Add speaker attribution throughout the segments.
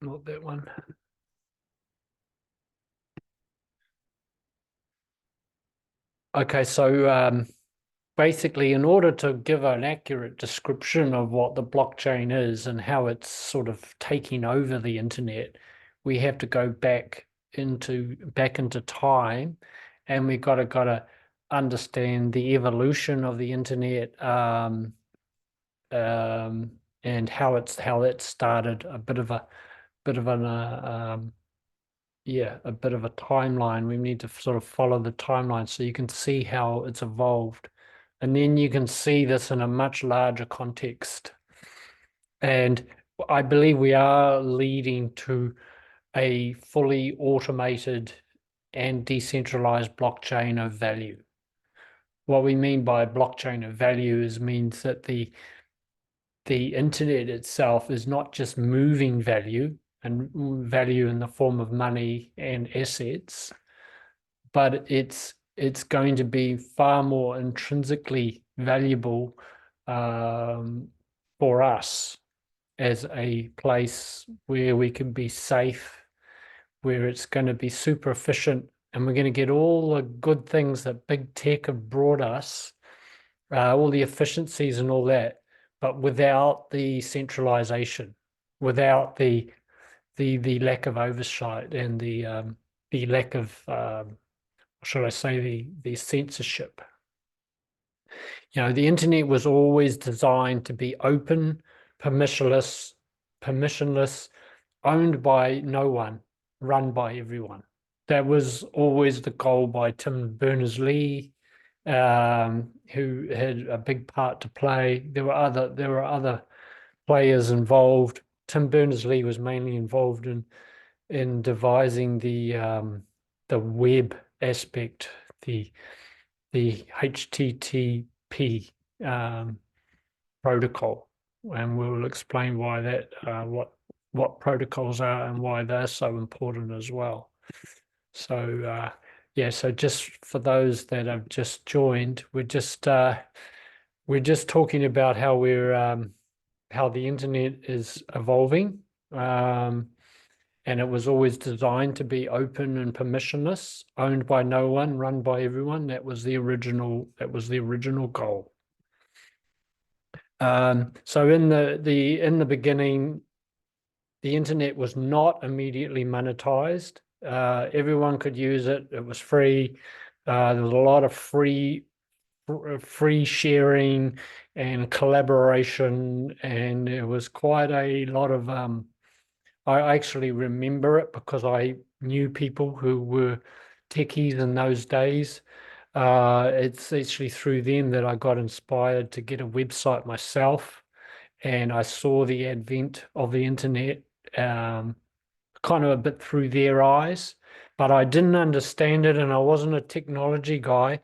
Speaker 1: not that one. Okay, so basically, in order to give an accurate description of what the blockchain is and how it's sort of taking over the internet, we have to go back into time, and we gotta understand the evolution of the internet, and how it started. A bit of a timeline. We need to sort of follow the timeline so you can see how it's evolved. And then you can see this in a much larger context. And I believe we are leading to a fully automated and decentralized blockchain of value. What we mean by blockchain of value means that the internet itself is not just moving value and value in the form of money and assets, but it's going to be far more intrinsically valuable, for us as a place where we can be safe, where it's going to be super efficient, and we're going to get all the good things that big tech have brought us, all the efficiencies and all that, but without the centralization, without the lack of oversight and the lack of should I say the censorship. The internet was always designed to be open, permissionless, owned by no one, run by everyone. That was always the goal by Tim Berners-Lee, who had a big part to play. There were other players involved. Tim Berners-Lee was mainly involved in devising the web aspect, the HTTP protocol, and we'll explain why that what protocols are and why they're so important as well. So yeah, so just for those that have just joined, we're just talking about how the internet is evolving. And it was always designed to be open and permissionless, owned by no one, run by everyone. That was the original goal. So in the beginning, the internet was not immediately monetized. Everyone could use it. It was free. There was a lot of free sharing and collaboration, and it was quite a lot of I actually remember it because I knew people who were techies in those days. It's actually through them that I got inspired to get a website myself, and I saw the advent of the internet, kind of a bit through their eyes, but I didn't understand it, and I wasn't a technology guy,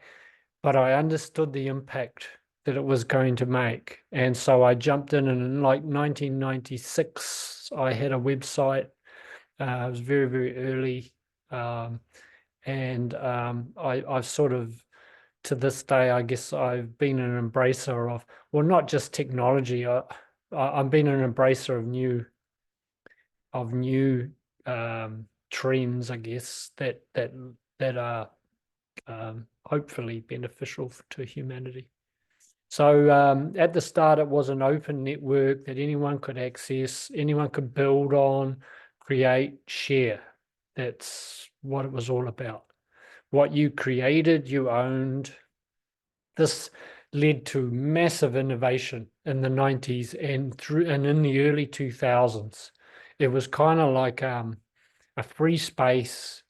Speaker 1: but I understood the impact that it was going to make. And so I jumped in, and in like 1996, I had a website. It was very, very early. And I've sort of, to this day, I guess I've been an embracer of, well, not just technology. I've been an embracer of new trends, I guess, that are hopefully beneficial to humanity. So at the start, it was an open network that anyone could access, anyone could build on, create, share. That's what it was all about. What you created, you owned. This led to massive innovation in the 90s and in the early 2000s. It was kind of like a free space.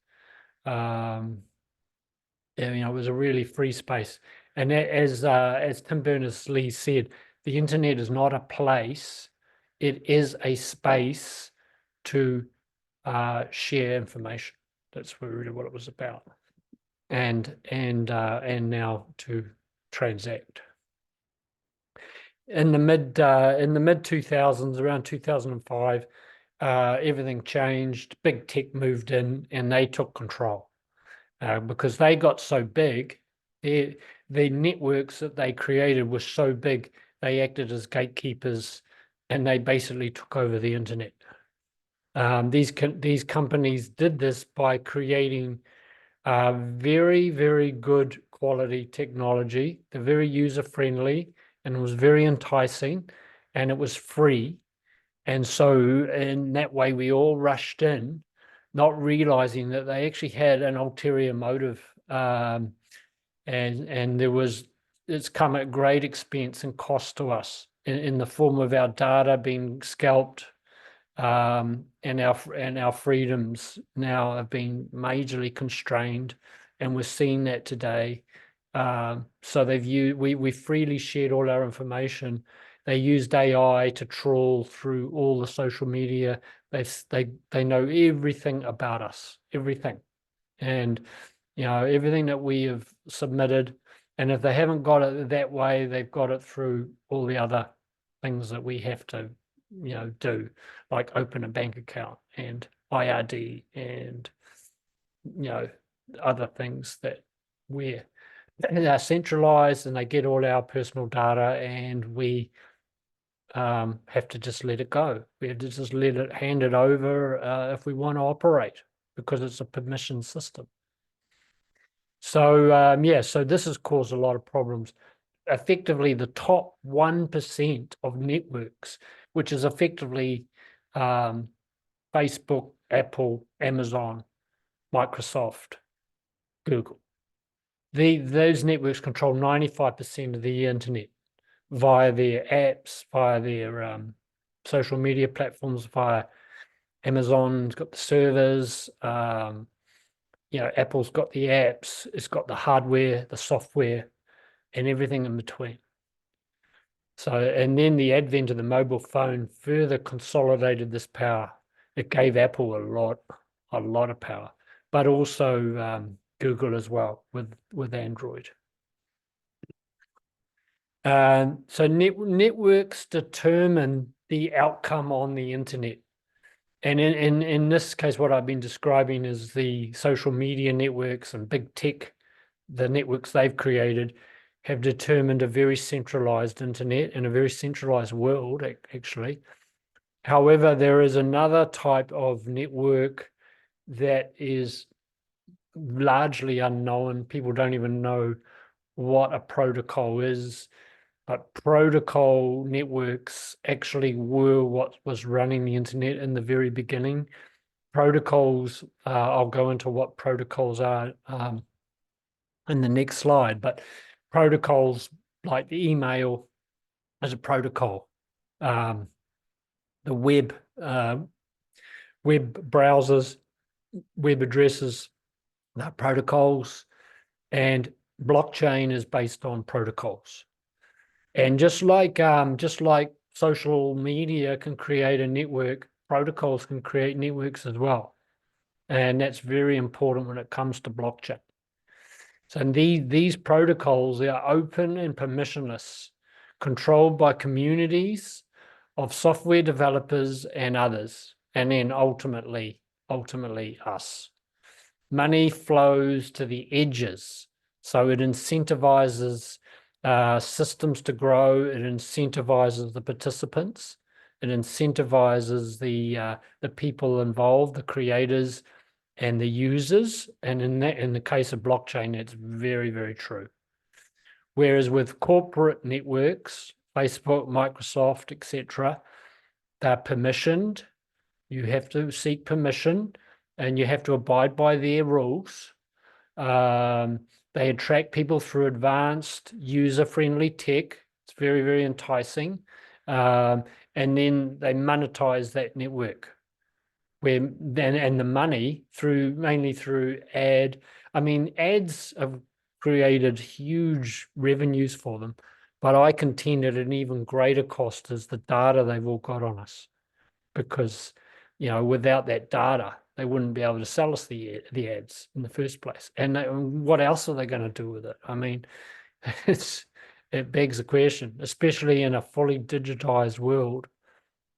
Speaker 1: It was a really free space. And as Tim Berners-Lee said, the internet is not a place; it is a space to share information. That's really what it was about, and now to transact. In the mid 2000s, around 2005, everything changed. Big tech moved in, and they took control. Because they got so big, the networks that they created were so big, they acted as gatekeepers, and they basically took over the internet. These companies did this by creating very, very good quality technology. They're very user-friendly, and it was very enticing, and it was free. And so in that way, we all rushed in, not realizing that they actually had an ulterior motive. And it's come at great expense and cost to us in the form of our data being scalped, and our freedoms now have been majorly constrained, and we're seeing that today. So we freely shared all our information. They used AI to trawl through all the social media. They know everything about us, everything, and everything that we have submitted. And if they haven't got it that way, they've got it through all the other things that we have to do, like open a bank account and IRD and other things that we're centralized, and they get all our personal data, and we have to just let it go. We have to just hand it over if we want to operate, because it's a permission system. So so this has caused a lot of problems. Effectively, the top 1% of networks, which is effectively Facebook, Apple, Amazon, Microsoft, Google. Those networks control 95% of the internet via their apps, via their social media platforms, via Amazon's got the servers, Apple's got the apps, it's got the hardware, the software, and everything in between. So, and then the advent of the mobile phone further consolidated this power. It gave Apple a lot of power, but also Google as well with Android. So networks determine the outcome on the internet. And in this case, what I've been describing is the social media networks and big tech, the networks they've created, have determined a very centralized internet and a very centralized world, actually. However, there is another type of network that is largely unknown. People don't even know what a protocol is, but protocol networks actually were what was running the internet in the very beginning. Protocols, I'll go into what protocols are in the next slide, but protocols like the email is a protocol. The web browsers, web addresses, they're protocols, and blockchain is based on protocols. And just like social media can create a network, protocols can create networks as well. And that's very important when it comes to blockchain. So these protocols, they are open and permissionless, controlled by communities of software developers and others, and then ultimately us. Money flows to the edges, so it incentivizes systems to grow. It incentivizes the participants. It incentivizes the people involved, the creators and the users. And in the case of blockchain, it's very, very true. Whereas with corporate networks, Facebook, Microsoft, etc., they're permissioned. You have to seek permission, and you have to abide by their rules. They attract people through advanced user-friendly tech. It's very, very enticing. And then they monetize that network, and the money mainly through ads have created huge revenues for them, but I contend at an even greater cost is the data they've all got on us, because without that data, they wouldn't be able to sell us the ads in the first place. And what else are they going to do with it? I mean, it begs the question, especially in a fully digitized world.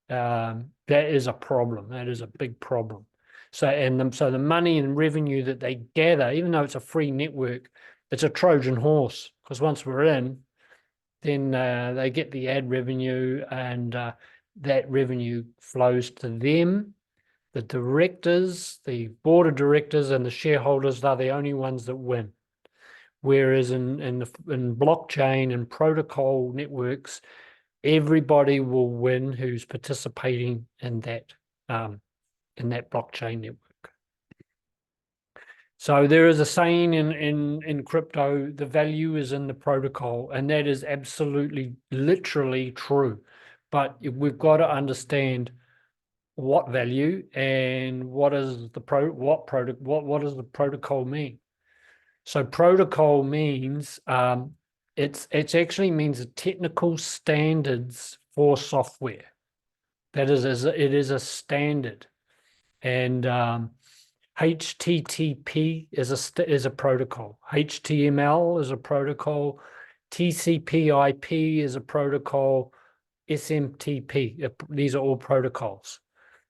Speaker 1: That is a problem. That is a big problem. So the money and revenue that they gather, even though it's a free network, it's a Trojan horse, because once we're in, then they get the ad revenue, and that revenue flows to them. The directors, the board of directors, and the shareholders are the only ones that win. Whereas in blockchain and protocol networks, everybody will win who's participating in that blockchain network. So there is a saying in crypto, the value is in the protocol, and that is absolutely literally true. But we've got to understand what value and what does the protocol mean? So protocol means it actually means technical standards for software. That is, it is a standard, and HTTP is a protocol. HTML is a protocol. TCP/IP is a protocol. SMTP. These are all protocols,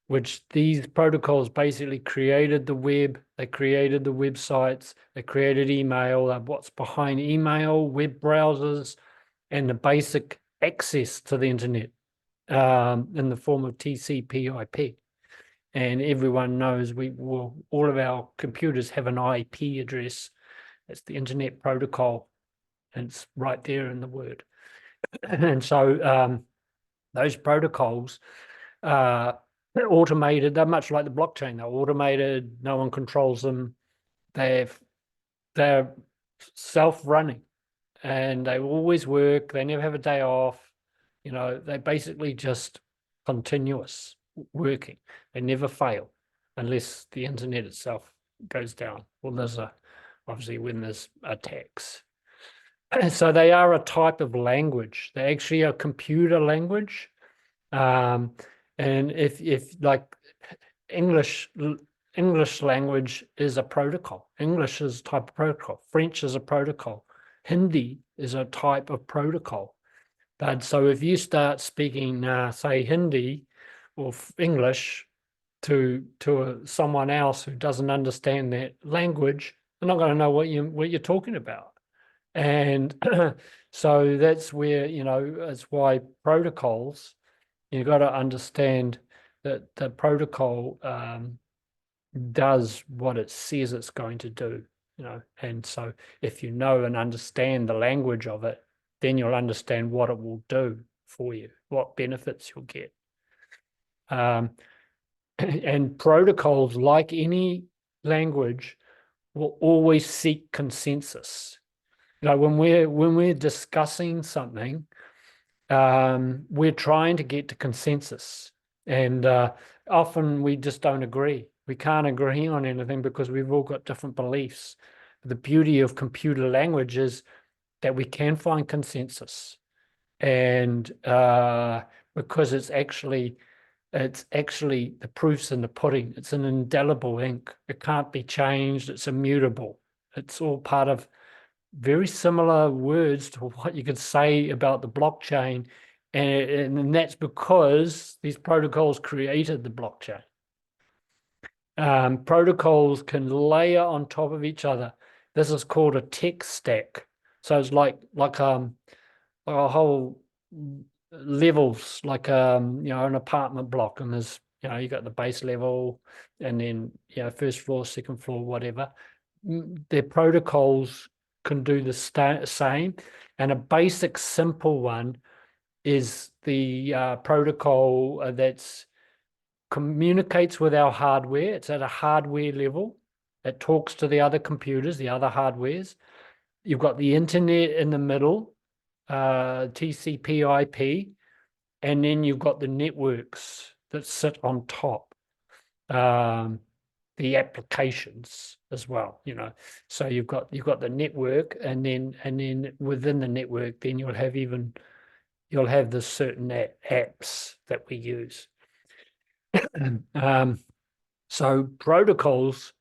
Speaker 1: which these protocols basically created the web. They created the websites. They created email. What's behind email, web browsers, and the basic access to the internet in the form of TCP/IP. And everyone knows all of our computers have an IP address. It's the Internet Protocol, and it's right there in the word. And so those protocols are automated. They're much like the blockchain. They're automated. No one controls them. They're self-running, and they always work. They never have a day off. They're basically just continuous working. They never fail unless the internet itself goes down. Well, there's obviously when there's attacks. So they are a type of language. They're actually a computer language. And if like English language is a protocol. English is a type of protocol. French is a protocol. Hindi is a type of protocol. But so if you start speaking, say, Hindi or English to someone else who doesn't understand that language, they're not going to know what you're talking about. And so that's where, it's why protocols, you've got to understand that the protocol does what it says it's going to do, and so if you know and understand the language of it, then you'll understand what it will do for you, what benefits you'll get. And protocols, like any language, will always seek consensus. When we're discussing something, we're trying to get to consensus, and often we just don't agree. We can't agree on anything because we've all got different beliefs. The beauty of computer language is that we can find consensus, and because it's actually the proof's in the pudding. It's an indelible ink. It can't be changed. It's immutable. It's all part of very similar words to what you could say about the blockchain, and that's because these protocols created the blockchain. Protocols can layer on top of each other. This is called a tech stack. So it's like a whole levels, like an apartment block, and there's you got the base level, and then first floor, second floor, whatever. Their protocols can do the same, and a basic simple one is the protocol that's communicates with our hardware. It's at a hardware level. It talks to the other computers, the other hardwares. You've got the internet in the middle, TCP/IP, and then you've got the networks that sit on top, the applications as well. So you've got the network, and then within the network, then you'll have the certain apps that we use. So protocols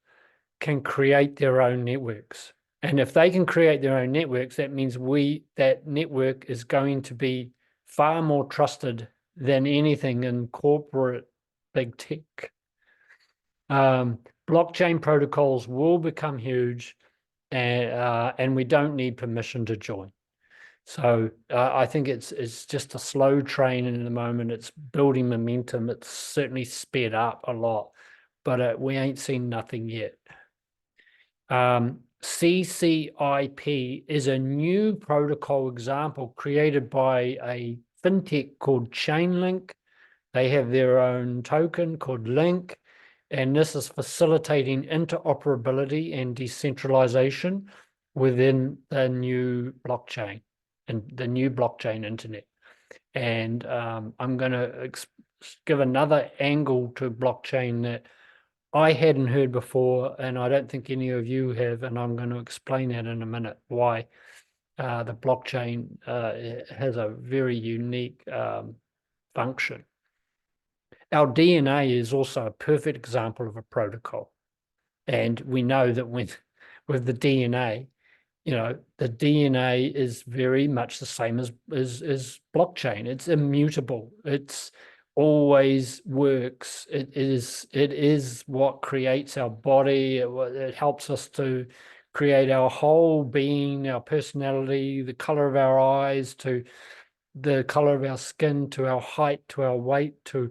Speaker 1: can create their own networks. And if they can create their own networks, that means that network is going to be far more trusted than anything in corporate big tech. Blockchain protocols will become huge, and we don't need permission to join. So I think it's just a slow train in the moment. It's building momentum. It's certainly sped up a lot. but we ain't seen nothing yet. CCIP is a new protocol example created by a fintech called Chainlink. They have their own token called Link, and this is facilitating interoperability and decentralization within the new blockchain and the new blockchain internet. And I'm going to give another angle to blockchain that I hadn't heard before, and I don't think any of you have, and I'm going to explain that in a minute, why the blockchain has a very unique function. Our DNA is also a perfect example of a protocol. And we know that with the DNA, the DNA is very much the same as blockchain. It's immutable. It's always works. It is what creates our body. It helps us to create our whole being, our personality, the color of our eyes, to the color of our skin, to our height, to our weight, to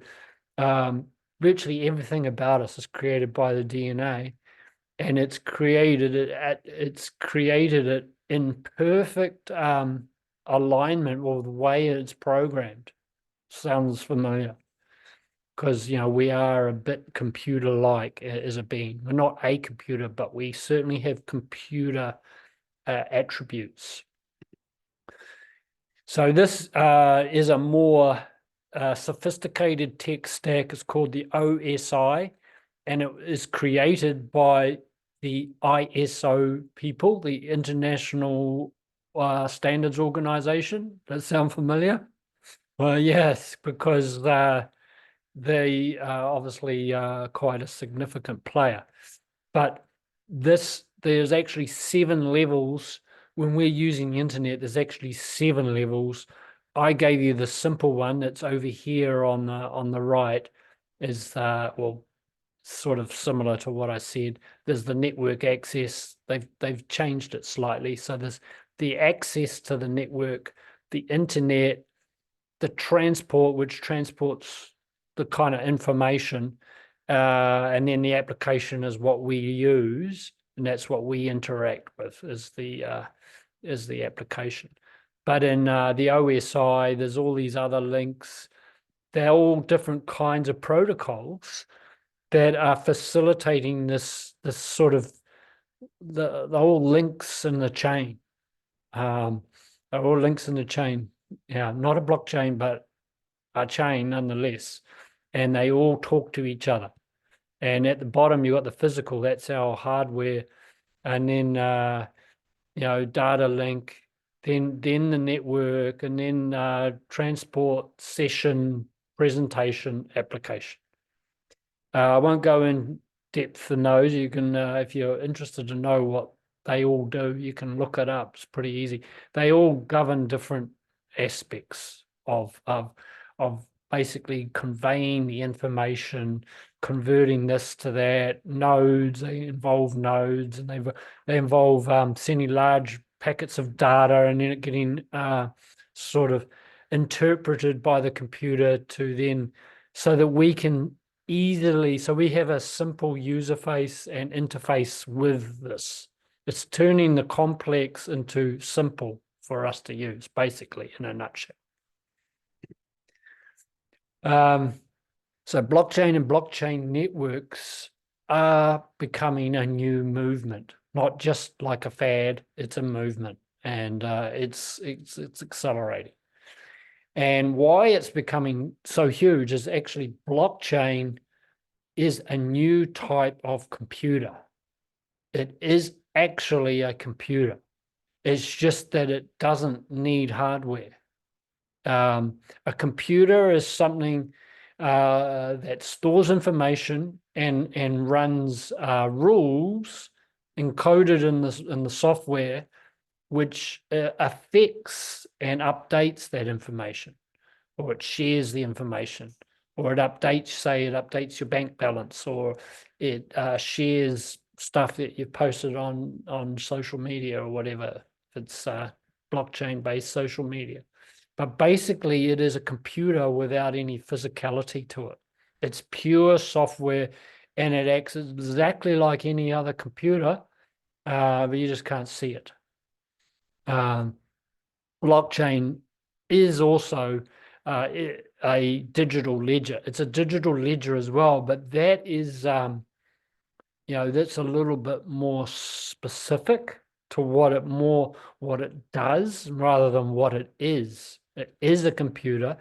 Speaker 1: virtually everything about us is created by the DNA. And it's created it in perfect alignment with the way it's programmed. Sounds familiar, because we are a bit computer-like as a being. We're not a computer, but we certainly have computer attributes. So this is a more sophisticated tech stack. It's called the OSI, and it is created by the ISO people, the International Standards Organization. Does that sound familiar? Well, yes, because they are obviously quite a significant player. But there's actually 7 levels. When we're using the internet, there's actually 7 levels. I gave you the simple one that's over here on the right, is well, sort of similar to what I said. There's the network access. They've changed it slightly. So there's the access to the network, the internet, the transport, which transports the kind of information, and then the application is what we use, and that's what we interact with, is the application. But in the OSI, there's all these other links. They're all different kinds of protocols that are facilitating this sort of the whole links in the chain. They're all links in the chain. Yeah, not a blockchain, but a chain nonetheless. And they all talk to each other. And at the bottom, you got the physical. That's our hardware. And then data link. Then the network, and then transport, session, presentation, application. I won't go in depth in those. You can, if you're interested to know what they all do, you can look it up. It's pretty easy. They all govern different aspects of basically conveying the information, converting this to that. Nodes, they involve nodes, and they involve sending large packets of data and then it getting sort of interpreted by the computer to then, so that we can easily, so we have a simple user face and interface with this. It's turning the complex into simple for us to use, basically, in a nutshell. So blockchain and blockchain networks are becoming a new movement, not just like a fad. It's a movement, and it's accelerating. And why it's becoming so huge is actually blockchain is a new type of computer. It is actually a computer. It's just that it doesn't need hardware. A computer is something that stores information and runs rules encoded in the software, which affects and updates that information, or it shares the information, or it updates your bank balance, or it shares stuff that you've posted on social media or whatever, if it's blockchain-based social media. But basically, it is a computer without any physicality to it. It's pure software. and it acts exactly like any other computer, but you just can't see it. Blockchain is also a digital ledger. It's a digital ledger as well, but that is, that's a little bit more specific to what it does rather than what it is. It is a computer.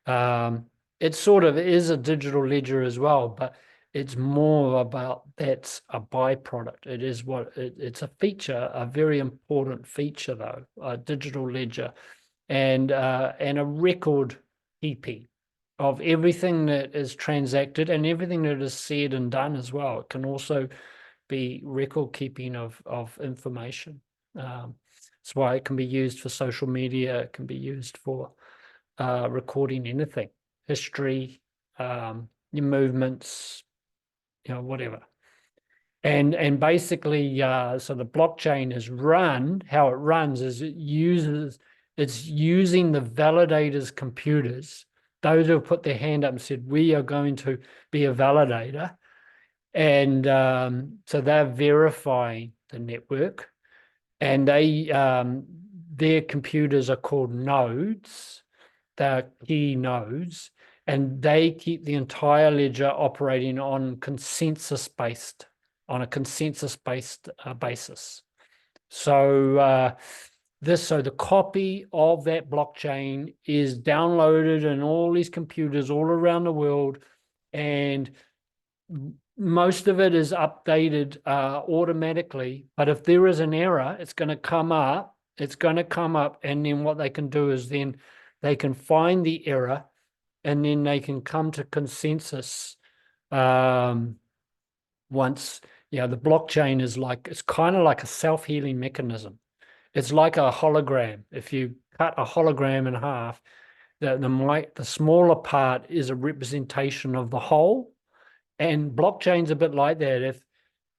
Speaker 1: It sort of is a digital ledger as well, but it's more about that's a byproduct. It is it's a feature, a very important feature though, a digital ledger and a record keeping of everything that is transacted and everything that is said and done as well. It can also be record keeping of information. That's why it can be used for social media. It can be used for recording anything, history, your movements, whatever. And basically, so the blockchain is run. How it runs is it's using the validators' computers. Those who have put their hand up and said, we are going to be a validator. And so they're verifying the network, and their computers are called nodes. They're key nodes, and they keep the entire ledger operating on a consensus-based basis. So the copy of that blockchain is downloaded in all these computers all around the world, and most of it is updated automatically. But if there is an error, it's going to come up. And then what they can do is then they can find the error, and then they can come to consensus. Once, the blockchain is it's kind of like a self-healing mechanism. It's like a hologram. If you cut a hologram in half, the smaller part is a representation of the whole. And blockchain's a bit like that.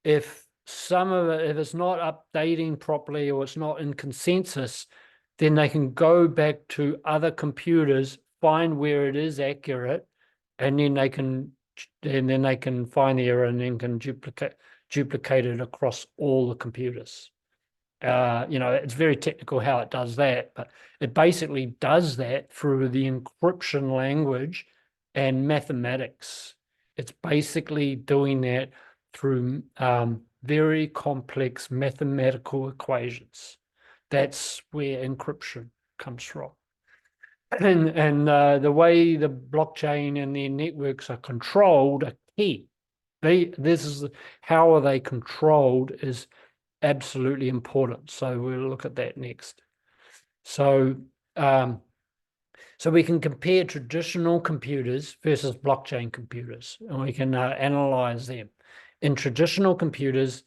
Speaker 1: If some of it, if it's not updating properly or it's not in consensus, then they can go back to other computers, find where it is accurate, and then they can find the error and then can duplicate it across all the computers. It's very technical how it does that, but it basically does that through the encryption language and mathematics. It's basically doing that through very complex mathematical equations. That's where encryption comes from. And the way the blockchain and their networks are controlled are key. How are they controlled is absolutely important. So we'll look at that next. So we can compare traditional computers versus blockchain computers, and we can analyze them. In traditional computers,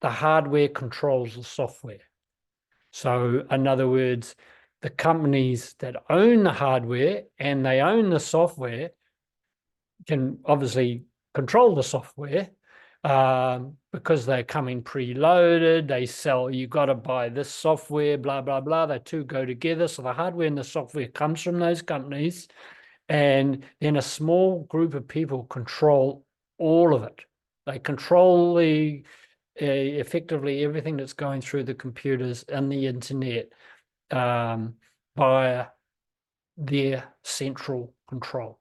Speaker 1: the hardware controls the software. So in other words, the companies that own the hardware and they own the software can obviously control the software because they're coming preloaded. They sell, you got to buy this software, blah, blah, blah. The two go together. So the hardware and the software comes from those companies. And then a small group of people control all of it. They control effectively everything that's going through the computers and the internet via their central control.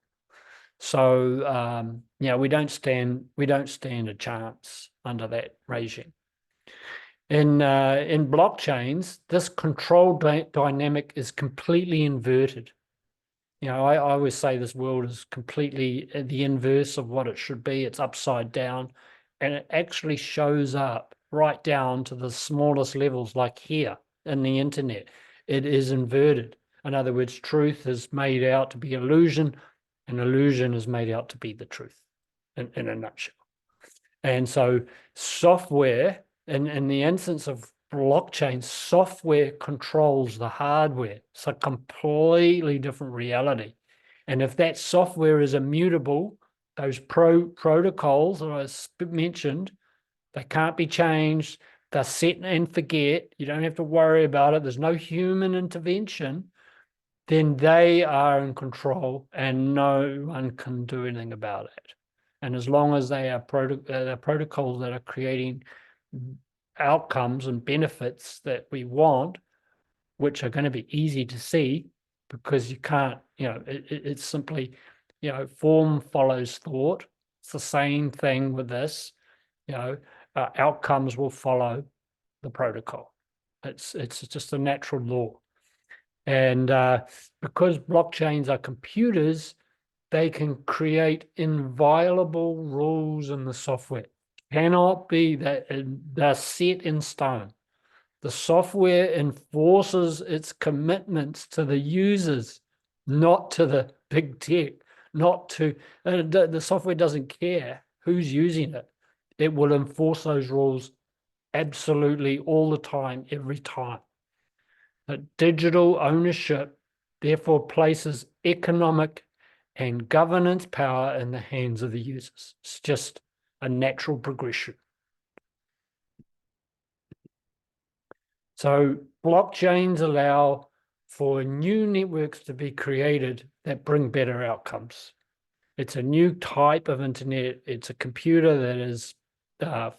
Speaker 1: So we don't stand a chance under that regime. In blockchains, this control dynamic is completely inverted. I always say this world is completely the inverse of what it should be. It's upside down, and it actually shows up right down to the smallest levels, like here in the internet. It is inverted. In other words, truth is made out to be illusion, and illusion is made out to be the truth in a nutshell. And so software, in the instance of blockchain, software controls the hardware. It's a completely different reality. And if that software is immutable, those protocols that I mentioned, they can't be changed. They're set and forget. You don't have to worry about it. There's no human intervention. Then they are in control and no one can do anything about it. And as long as they are protocols that are creating outcomes and benefits that we want, which are going to be easy to see, because you can't, it's simply, form follows thought. It's the same thing with this, outcomes will follow the protocol. It's just a natural law. And because blockchains are computers, they can create inviolable rules in the software. Cannot be that they're set in stone. The software enforces its commitments to the users, not to the big tech, not to, the software doesn't care who's using it. It will enforce those rules absolutely all the time, every time. That digital ownership therefore places economic and governance power in the hands of the users. It's just a natural progression. So blockchains allow for new networks to be created that bring better outcomes. It's a new type of internet. It's a computer that is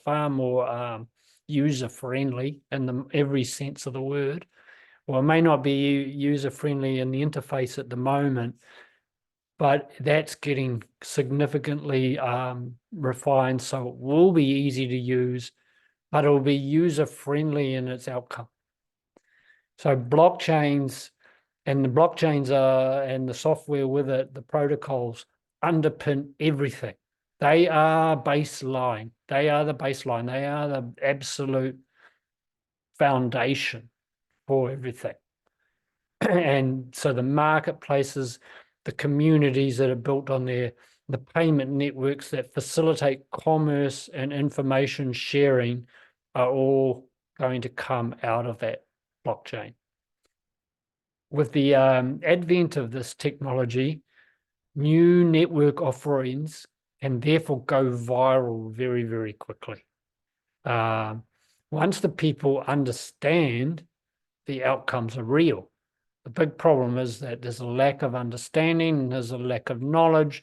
Speaker 1: far more user-friendly in every sense of the word. Well, it may not be user-friendly in the interface at the moment, but that's getting significantly refined, so it will be easy to use, but it will be user-friendly in its outcome. So blockchains and the software with it, the protocols underpin everything. They are baseline. They are the baseline. They are the absolute foundation for everything. And so the marketplaces, the communities that are built on there, the payment networks that facilitate commerce and information sharing are all going to come out of that blockchain. With the advent of this technology, new network offerings can therefore go viral very, very quickly. Once the people understand the outcomes are real. The big problem is that there's a lack of understanding, there's a lack of knowledge,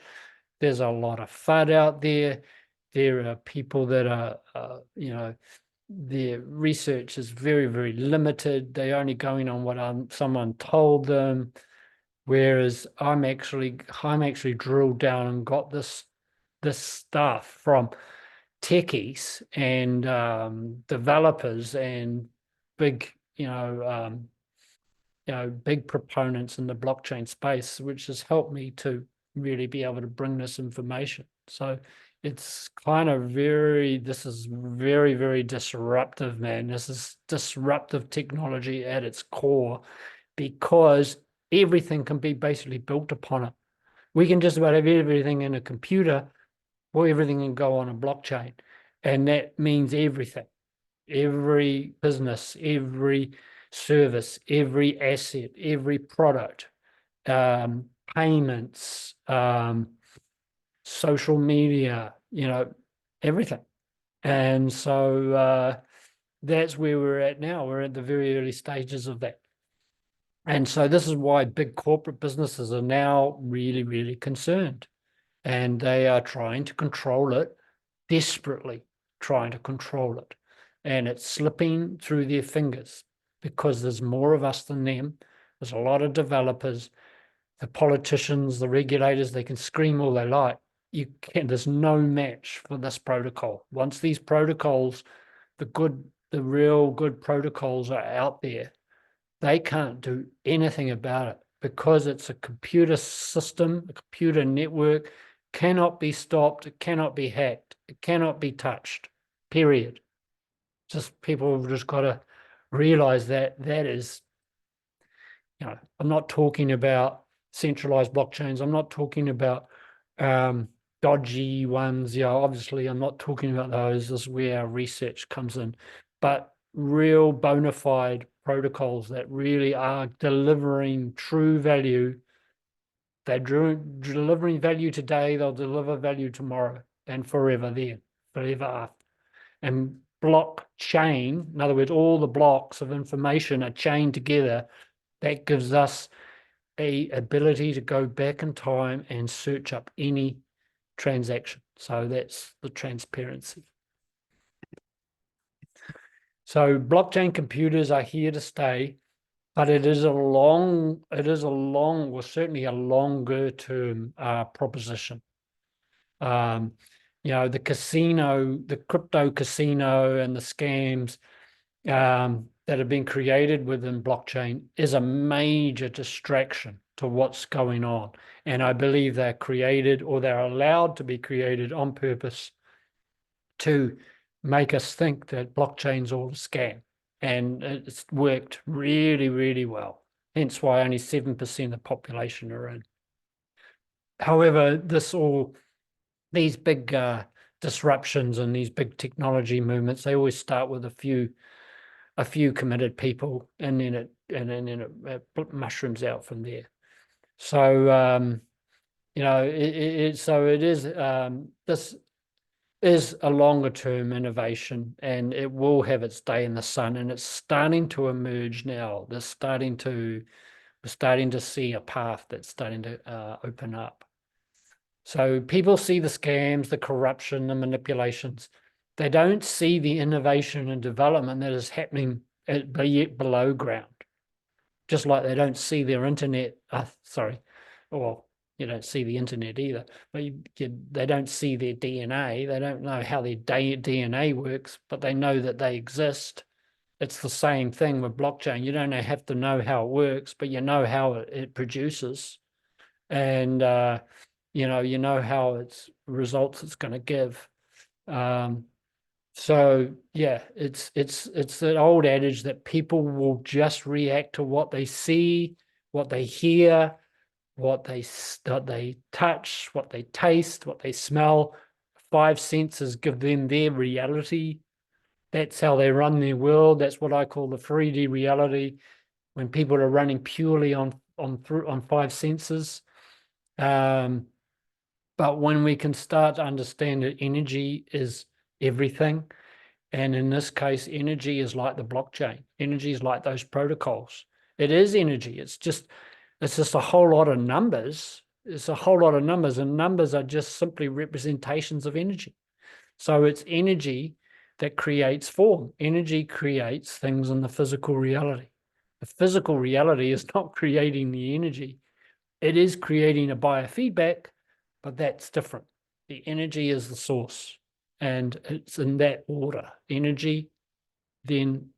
Speaker 1: there's a lot of FUD out there. There are people that are, their research is very, very limited. They're only going on what someone told them, whereas I'm actually drilled down and got this stuff from techies and developers and big, big proponents in the blockchain space, which has helped me to really be able to bring this information. So it's kind of this is very, very disruptive, man. This is disruptive technology at its core, because everything can be basically built upon it. We can just about have everything in a computer, or everything can go on a blockchain. And that means everything, every business, every service, every asset, every product, payments, social media, everything. And so that's where we're at now. We're at the very early stages of that. And so this is why big corporate businesses are now really, really concerned. And they are trying to control it, desperately trying to control it. And it's slipping through their fingers because there's more of us than them. There's a lot of developers, the politicians, the regulators, they can scream all they like. There's no match for this protocol. Once these protocols, the real good protocols are out there, they can't do anything about it because it's a computer system, a computer network, cannot be stopped, it cannot be hacked, it cannot be touched, period. Just people have just got to realize that is, I'm not talking about centralized blockchains. I'm not talking about dodgy ones. Obviously I'm not talking about those. This is where our research comes in. But real bona fide protocols that really are delivering true value. They're delivering value today, they'll deliver value tomorrow and forever after. And blockchain, in other words, all the blocks of information are chained together. That gives us a ability to go back in time and search up any transaction. So that's the transparency. So blockchain computers are here to stay, but it is a long, well, certainly a longer term proposition. The casino, the crypto casino and the scams that have been created within blockchain is a major distraction to what's going on. And I believe they're created, or they're allowed to be created on purpose to make us think that blockchain's all a scam. And it's worked really, really well. Hence why only 7% of the population are in. However, these big disruptions and these big technology movements, they always start with a few committed people, and then it mushrooms out from there. So this is a longer term innovation, and it will have its day in the sun, and it's starting to emerge now. We're starting to see a path that's starting to open up. So people see the scams, the corruption, the manipulations. They don't see the innovation and development that is happening below ground. Just like they don't see their internet, well, you don't see the internet either, but they don't see their DNA. They don't know how their DNA works, but they know that they exist. It's the same thing with blockchain. You don't have to know how it works, but you know how it produces. And you know how its results it's going to give. So yeah, it's that old adage that people will just react to what they see, what they hear, what they touch, what they taste, what they smell. 5 senses give them their reality. That's how they run their world. That's what I call the 3D reality. When people are running purely on 5 senses. But when we can start to understand that energy is everything, and in this case, energy is like the blockchain. Energy is like those protocols. It is energy. It's just a whole lot of numbers. It's a whole lot of numbers, and numbers are just simply representations of energy. So it's energy that creates form. Energy creates things in the physical reality. The physical reality is not creating the energy. It is creating a biofeedback, but that's different. The energy is the source, and it's in that order: energy, then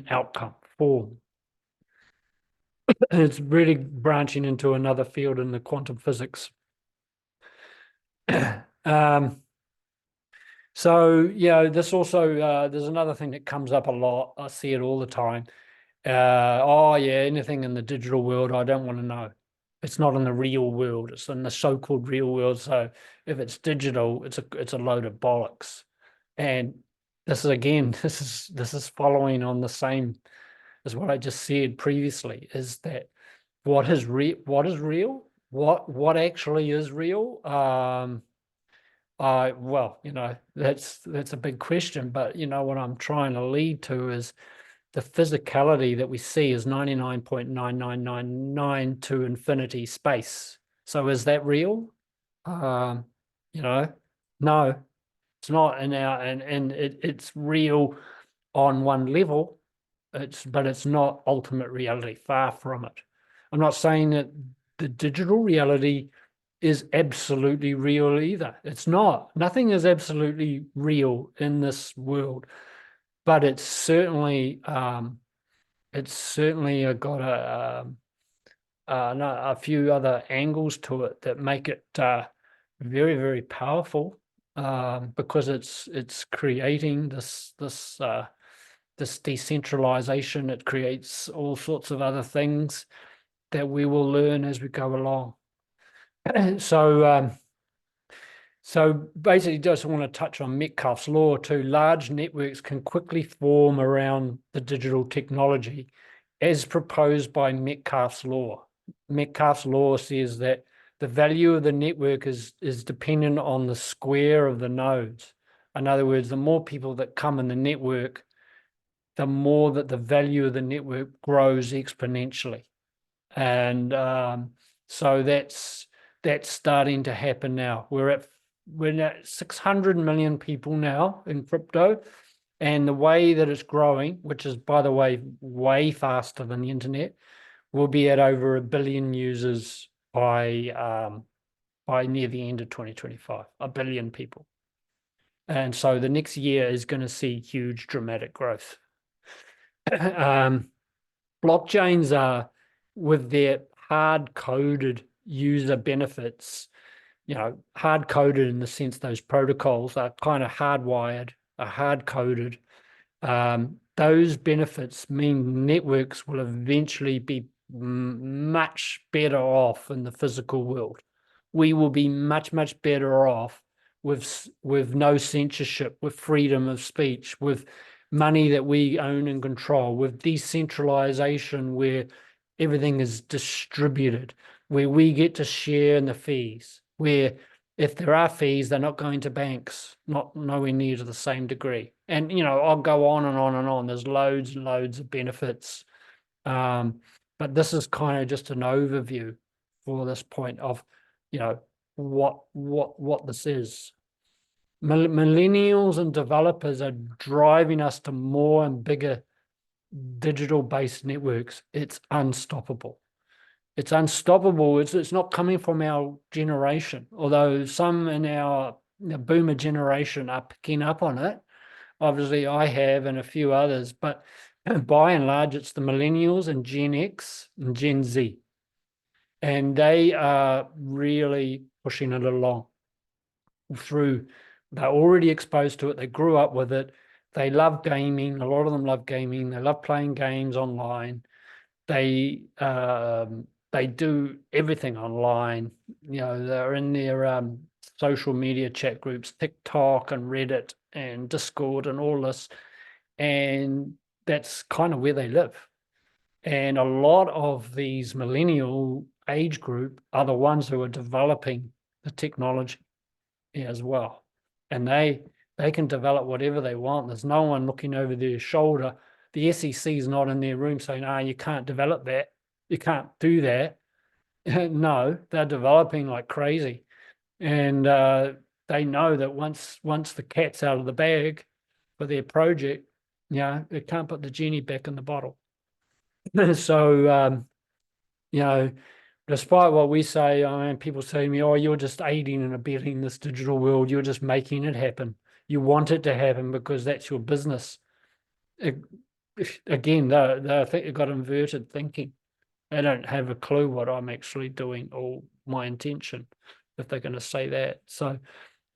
Speaker 1: outcome, form. And it's really branching into another field in the quantum physics. So this also there's another thing that comes up a lot. I see it all the time. Anything in the digital world, I don't want to know. It's not in the real world. It's in the so-called real world. So if it's digital, it's a load of bollocks. And this is again, this is following on the same as what I just said previously. Is that what is real? What actually is real? That's a big question. But what I'm trying to lead to is the physicality that we see is 99.9999 to infinity space. So is that real? No, it's not in our, and it's real on one level. But it's not ultimate reality, far from it. I'm not saying that the digital reality is absolutely real either. It's not. Nothing is absolutely real in this world. But it's certainly got a few other angles to it that make it very, very powerful, because it's creating this decentralization. It creates all sorts of other things that we will learn as we go along. So basically, just want to touch on Metcalfe's law too. Large networks can quickly form around the digital technology as proposed by Metcalfe's law. Metcalfe's law says that the value of the network is dependent on the square of the nodes. In other words, the more people that come in the network, the more that the value of the network grows exponentially. And so that's starting to happen now. We're at we're at 600 million people now in crypto. And the way that it's growing, which is, by the way, way faster than the internet, we'll be at over 1 billion users by near the end of 2025, 1 billion people. And so the next year is going to see huge, dramatic growth. Blockchains are, with their hard-coded user benefits, hard-coded in the sense those protocols are kind of hardwired, are hard-coded. Those benefits mean networks will eventually be much better off in the physical world. We will be much, much better off with no censorship, with freedom of speech, with money that we own and control, with decentralization where everything is distributed, where we get to share in the fees, where if there are fees, they're not going to banks, nowhere near to the same degree. And, I'll go on and on and on. There's loads and loads of benefits. But this is kind of just an overview for this point of, what this is. Millennials and developers are driving us to more and bigger digital-based networks. It's unstoppable. It's unstoppable. It's not coming from our generation, although some in our boomer generation are picking up on it. Obviously, I have and a few others, but by and large, it's the millennials and Gen X and Gen Z. And they are really pushing it along through. They're already exposed to it. They grew up with it. They love gaming. A lot of them love gaming. They love playing games online. They do everything online. They're in their social media chat groups, TikTok and Reddit and Discord and all this. And that's kind of where they live. And a lot of these millennial age group are the ones who are developing the technology as well. And they can develop whatever they want. There's no one looking over their shoulder. The SEC is not in their room saying, you can't develop that. You can't do that. No, they're developing like crazy. And they know that once the cat's out of the bag for their project, they can't put the genie back in the bottle. So, despite what we say, people say to me, you're just aiding and abetting this digital world. You're just making it happen. You want it to happen because that's your business. Again, they've got inverted thinking. They don't have a clue what I'm actually doing or my intention if they're going to say that. So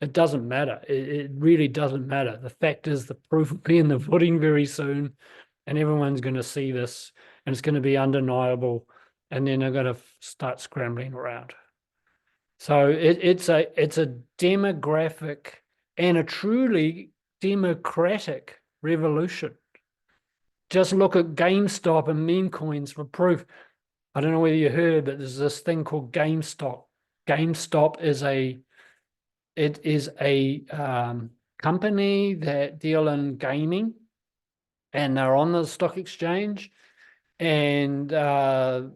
Speaker 1: it doesn't matter. It really doesn't matter. The fact is the proof will be in the pudding very soon, and everyone's going to see this, and it's going to be undeniable, and then they're going to start scrambling around. So it's a demographic and a truly democratic revolution. Just look at GameStop and meme coins for proof. I don't know whether you heard, but there's this thing called GameStop. GameStop is a company that deal in gaming, and they're on the stock exchange. And Wall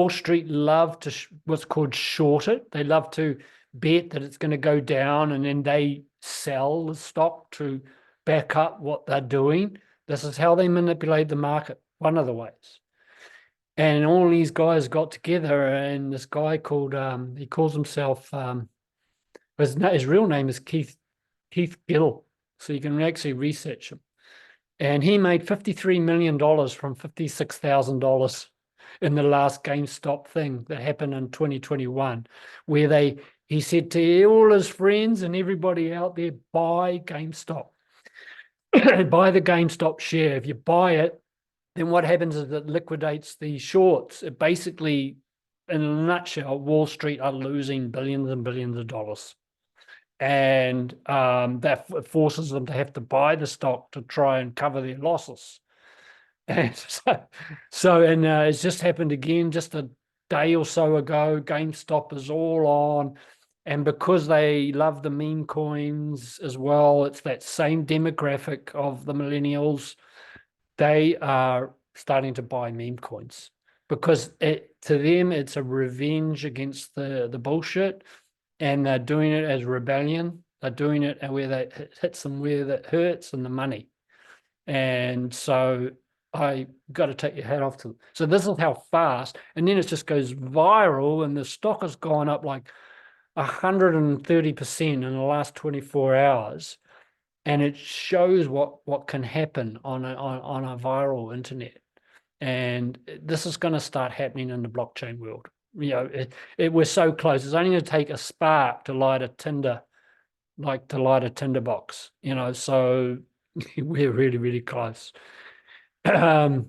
Speaker 1: Street love to what's called short it. They love to bet that it's going to go down, and then they sell the stock to back up what they're doing. This is how they manipulate the market, one of the ways. And all these guys got together, and this guy called, he calls himself, his real name is Keith Gill. So you can actually research him. And he made $53 million from $56,000 in the last GameStop thing that happened in 2021, where he said to all his friends and everybody out there, buy GameStop. Buy the GameStop share. If you buy it, then what happens is it liquidates the shorts. It basically, in a nutshell, Wall Street are losing billions and billions of dollars. And that forces them to have to buy the stock to try and cover their losses. And it's just happened again just a day or so ago. GameStop is all on. And because they love the meme coins as well, it's that same demographic of the millennials. They are starting to buy meme coins because to them, it's a revenge against the bullshit. and they're doing it as rebellion. They're doing it and where it hits them where that hurts and the money. And so I got to take your hat off to them. So this is how fast, and then it just goes viral, and the stock has gone up like 130% in the last 24 hours. And it shows what can happen on a viral internet. And this is going to start happening in the blockchain world. You know, we're so close. It's only going to take a spark to light a tinder, like to light a tinderbox, you know, so we're really, really close. So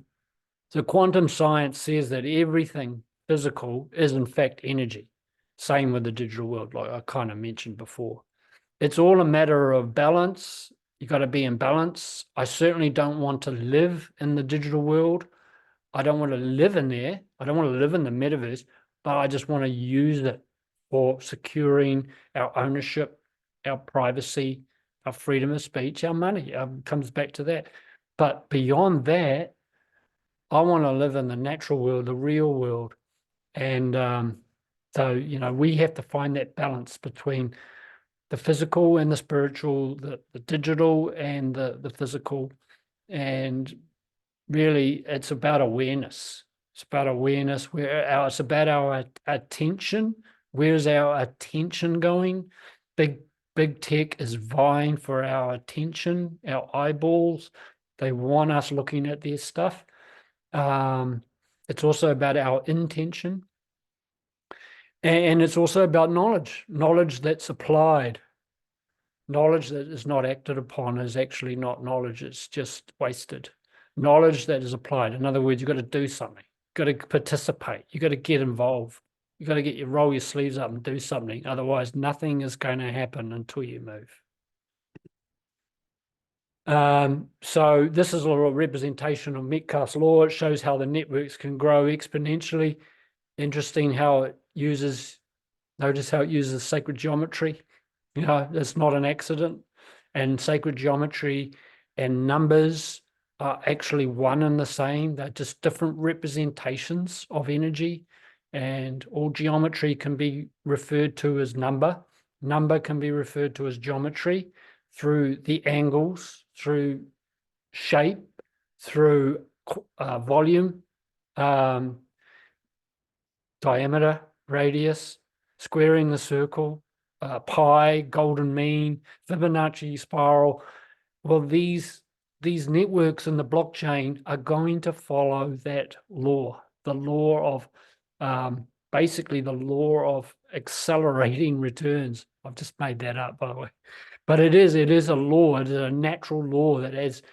Speaker 1: quantum science says that everything physical is in fact energy. Same with the digital world, like I kind of mentioned before. It's all a matter of balance. You got to be in balance. I certainly don't want to live in the digital world. I don't want to live in there. I don't want to live in the metaverse, but I just want to use it for securing our ownership, our privacy, our freedom of speech, our money. Comes back to that. But beyond that, I want to live in the natural world, the real world. And so, you know, we have to find that balance between the physical and the spiritual, the digital and the physical. And really, it's about awareness. It's about awareness. It's about our attention. Where's our attention going? Big tech is vying for our attention, our eyeballs. They want us looking at their stuff. It's also about our intention. And it's also about knowledge that's applied. Knowledge that is not acted upon is actually not knowledge, it's just wasted. Knowledge that is applied. In other words, you've got to do something, you've got to participate, you've got to get involved, you've got to roll your sleeves up and do something. Otherwise, nothing is going to happen until you move. So this is a representation of Metcalfe's law. It shows how the networks can grow exponentially. Interesting how it uses, notice how it uses sacred geometry. You know, it's not an accident. And sacred geometry and numbers are actually one and the same. They're just different representations of energy. And all geometry can be referred to as number. Number can be referred to as geometry through the angles, through shape, through volume, diameter, radius, squaring the circle, pi, golden mean, Fibonacci spiral. Well, these networks in the blockchain are going to follow that law, the law of basically the law of accelerating returns. I've just made that up, by the way. But it is a law, it is a natural law that as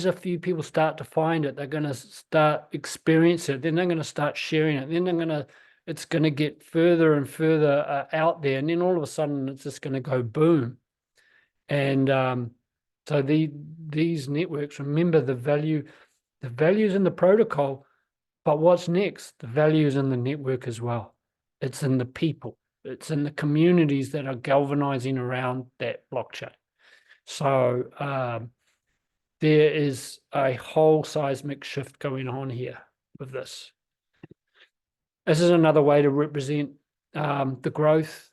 Speaker 1: a few people start to find it, they're going to start experiencing it. Then they're going to start sharing it. Then it's going to get further and further out there. And then all of a sudden, it's just going to go boom. And so these networks, remember the values in the protocol, but what's next? The values in the network as well. It's in the people. It's in the communities that are galvanizing around that blockchain. So there is a whole seismic shift going on here with this. This is another way to represent the growth,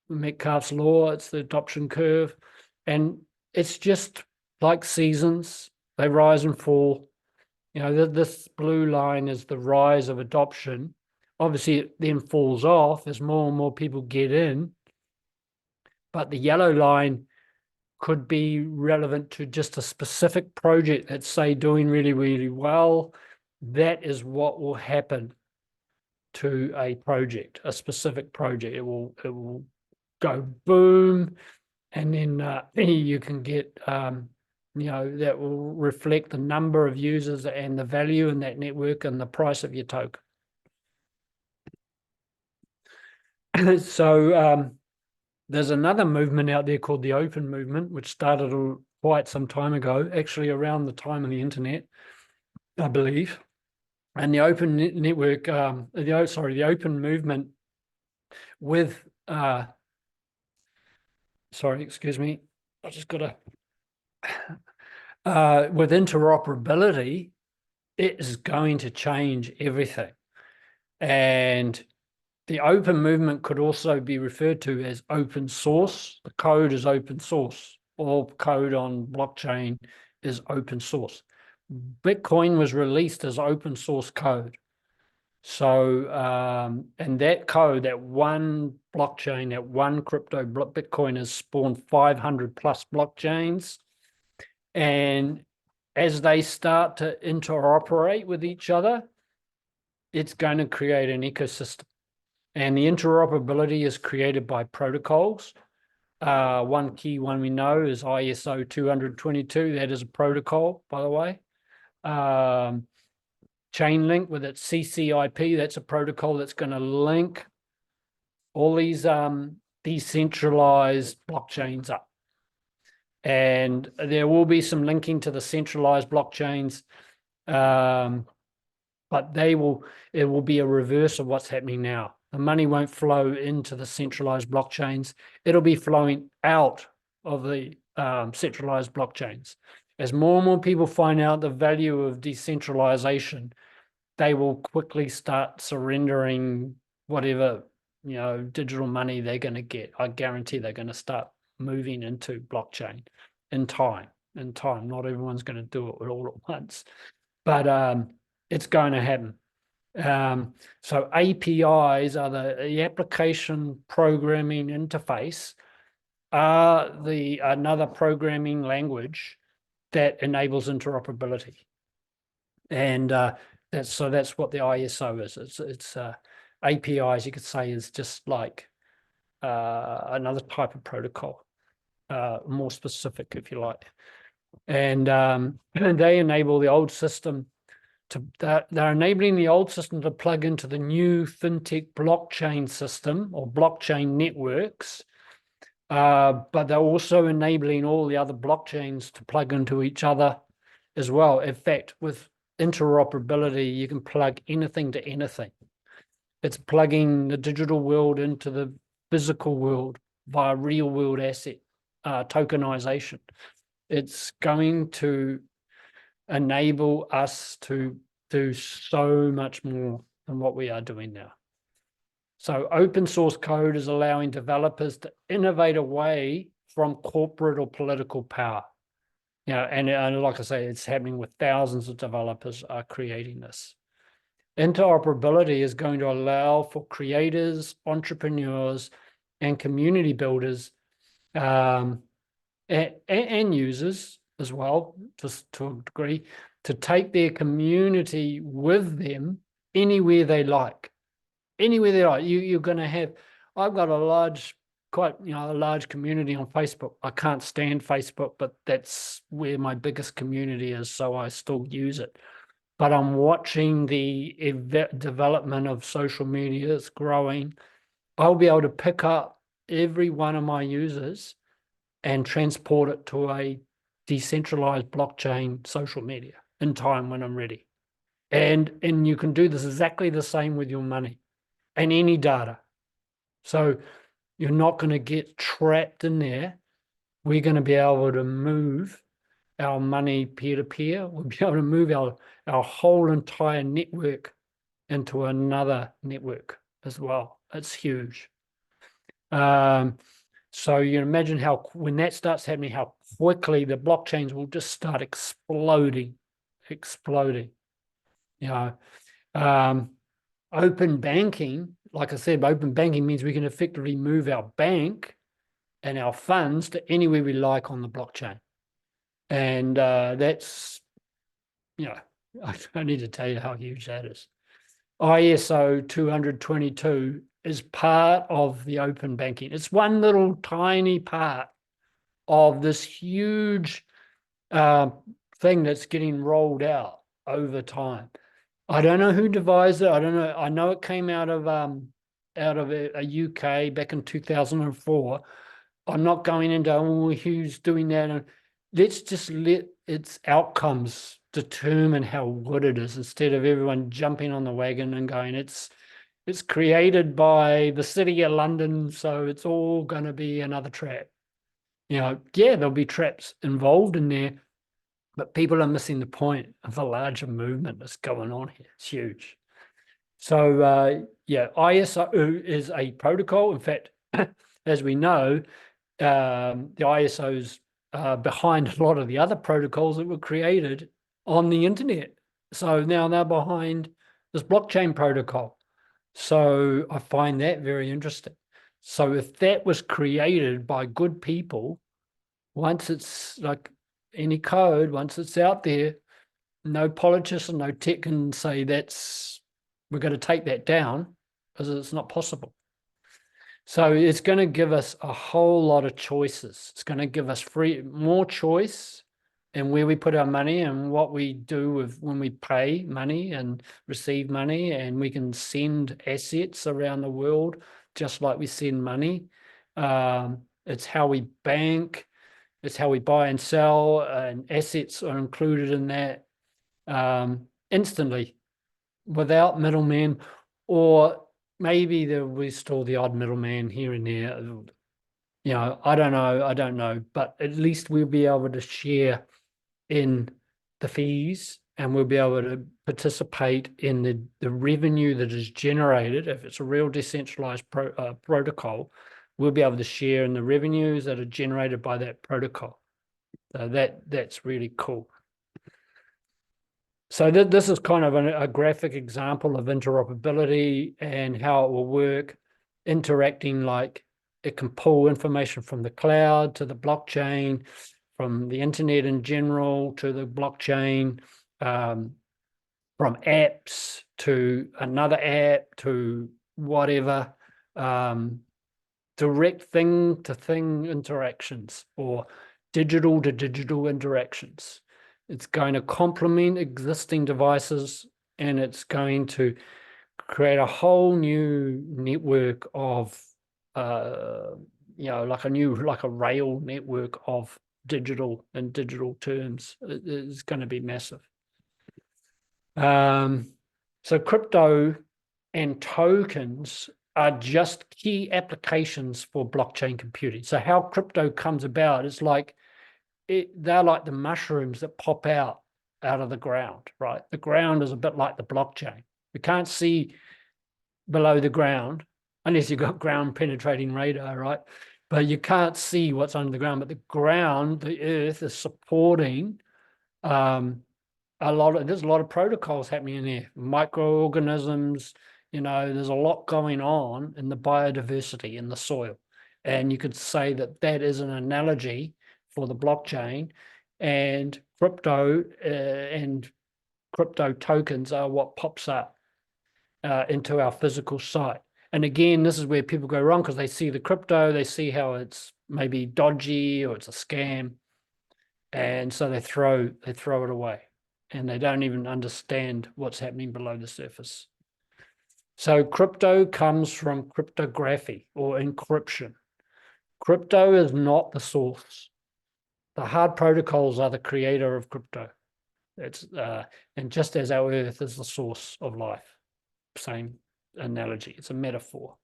Speaker 1: Metcalfe's law. It's the adoption curve. And it's just like seasons. They rise and fall. You know, this blue line is the rise of adoption. Obviously, it then falls off as more and more people get in. But the yellow line could be relevant to just a specific project that's, say, doing really, really well. That is what will happen to a project, a specific project. It will go boom, and then you can get you know, that will reflect the number of users and the value in that network and the price of your token. So there's another movement out there called the open movement, which started quite some time ago, actually around the time of the internet, I believe. And the open network, the open movement with, sorry, excuse me, I just got to, with interoperability, it is going to change everything. And The open movement could also be referred to as open source. The code is open source. All code on blockchain is open source. Bitcoin was released as open source code. So, and that code, that one blockchain, that one crypto Bitcoin has spawned 500 plus blockchains. And as they start to interoperate with each other, it's going to create an ecosystem. And the interoperability is created by protocols. One key one we know is ISO 222. That is a protocol, by the way. Chainlink with its CCIP, that's a protocol that's going to link all these decentralized blockchains up. And there will be some linking to the centralized blockchains, but it will be a reverse of what's happening now. The money won't flow into the centralized blockchains. It'll be flowing out of the centralized blockchains. As more and more people find out the value of decentralization, they will quickly start surrendering whatever, digital money they're going to get. I guarantee they're going to start moving into blockchain in time. Not everyone's going to do it all at once, but it's going to happen. So APIs are the application programming interface, are another programming language that enables interoperability. And that's what the ISO is. It's APIs, you could say, is just like another type of protocol, more specific, if you like. And they enable the old system they're enabling the old system to plug into the new fintech blockchain system or blockchain networks, but they're also enabling all the other blockchains to plug into each other as well. In fact, with interoperability, you can plug anything to anything. It's plugging the digital world into the physical world via real world asset tokenization. It's going to enable us to do so much more than what we are doing now. So open source code is allowing developers to innovate away from corporate or political power. And like I say, it's happening with thousands of developers are creating this. Interoperability is going to allow for creators, entrepreneurs, and community builders and users as well, just to a degree, to take their community with them anywhere they like. Anywhere they like. You're going to have, I've got a large community on Facebook. I can't stand Facebook, but that's where my biggest community is, so I still use it. But I'm watching the development of social media. It's growing. I'll be able to pick up every one of my users and transport it to a decentralized blockchain social media in time when I'm ready. And you can do this exactly the same with your money and any data. So you're not going to get trapped in there. We're going to be able to move our money peer-to-peer. We'll be able to move our whole entire network into another network as well. It's huge. So you imagine when that starts happening, how quickly the blockchains will just start exploding. Open banking, like I said, open banking means we can effectively move our bank and our funds to anywhere we like on the blockchain. And that's, I don't need to tell you how huge that is. ISO 222 is part of the open banking. It's one little tiny part of this huge thing that's getting rolled out over time. I don't know who devised it. I don't know. I know it came out of a UK back in 2004. I'm not going into who's doing that. And let's just let its outcomes determine how good it is, instead of everyone jumping on the wagon and going, it's created by the city of London, so it's all going to be another trap. There'll be traps involved in there, but people are missing the point of the larger movement that's going on here. It's huge. So yeah, ISO is a protocol. In fact, as we know, the ISO's behind a lot of the other protocols that were created on the internet. So now they're behind this blockchain protocol. So I find that very interesting. So if that was created by good people, once it's like any code, once it's out there, no politician, no tech can say we're going to take that down, because it's not possible. So it's going to give us a whole lot of choices. It's going to give us more choice in where we put our money and what we do with when we pay money and receive money, and we can send assets around the world just like we send money. It's how we bank. It's how we buy and sell, and assets are included in that instantly, without middlemen, or maybe there was still the odd middleman here and there. I don't know, but at least we'll be able to share in the fees, and we'll be able to participate in the revenue that is generated. If it's a real decentralized protocol, we'll be able to share in the revenues that are generated by that protocol. So that's really cool. So this is kind of a graphic example of interoperability and how it will work, interacting, like it can pull information from the cloud to the blockchain, from the internet in general to the blockchain, from apps to another app to whatever, direct thing-to-thing interactions or digital to digital interactions. It's going to complement existing devices, and it's going to create a whole new network of, like a rail network of digital and digital terms. It's going to be massive. So crypto and tokens are just key applications for blockchain computing. So how crypto comes about is like, they're like the mushrooms that pop out of the ground, right? The ground is a bit like the blockchain. You can't see below the ground unless you've got ground penetrating radar, right? But you can't see what's under the ground. But the ground, the earth, is supporting there's a lot of protocols happening in there, microorganisms. There's a lot going on in the biodiversity in the soil. And you could say that is an analogy for the blockchain, and crypto tokens are what pops up into our physical sight. And again, this is where people go wrong, because they see the crypto, they see how it's maybe dodgy or it's a scam, and so they throw it away, and they don't even understand what's happening below the surface. So crypto comes from cryptography or encryption. Crypto is not the source. The hard protocols are the creator of crypto. And just as our earth is the source of life, same analogy, it's a metaphor.